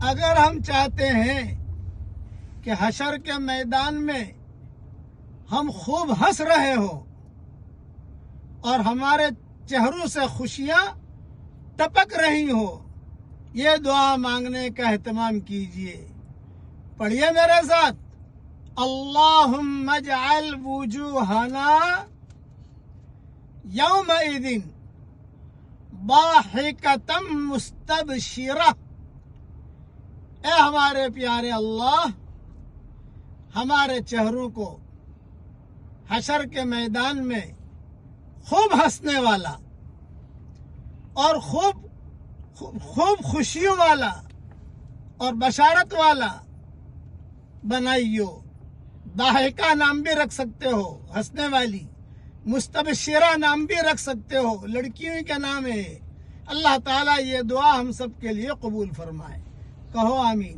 اگر ہم چاہتے ہیں کہ حشر کے میدان میں ہم خوب ہنس رہے ہوں اور ہمارے چہروں سے خوشیاں ٹپک رہی ہو، یہ دعا مانگنے کا اہتمام کیجئے۔ پڑھیے میرے ساتھ، اللہم اجعل وجوہنا یومئذ ضاحکۃ مستبشرہ۔ اے ہمارے پیارے اللہ، ہمارے چہروں کو حشر کے میدان میں خوب ہنسنے والا اور خوب خوشیوں والا اور بشارت والا بنائیو۔ ضاحکہ نام بھی رکھ سکتے ہو، ہنسنے والی، مستبشرہ نام بھی رکھ سکتے ہو، لڑکیوں کا نام ہے۔ اللہ تعالیٰ یہ دعا ہم سب کے لیے قبول فرمائے، کہو آمین۔